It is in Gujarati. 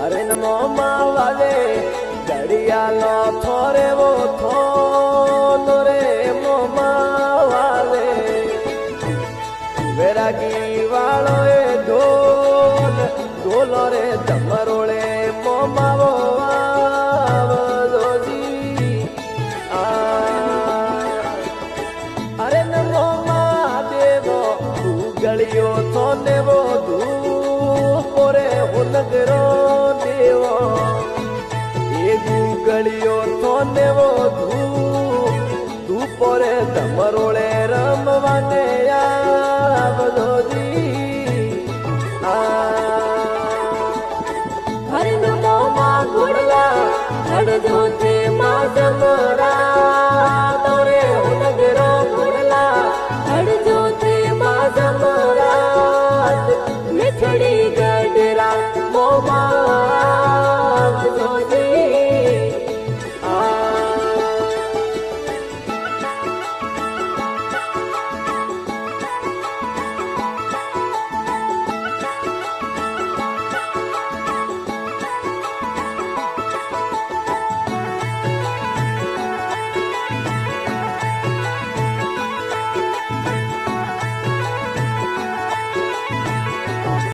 અરે નમો માવાલે ઘડિયાળો થોરે વો થોનો રે મો માવાલે વેરાગી વાળો એ ઢોલ ઢોલો રે ધમરોળે મો માવો આવદોજી અરે નમો મહાદેવો ગળિયો થોને વો ધૂપોરે ઉનગરો દેવો એ ગળિયો થોને વો ધૂપોરે ધમરોળે રમવાને આવદોજી હર નમો માં ગુડલા હડજો તે માં જમરા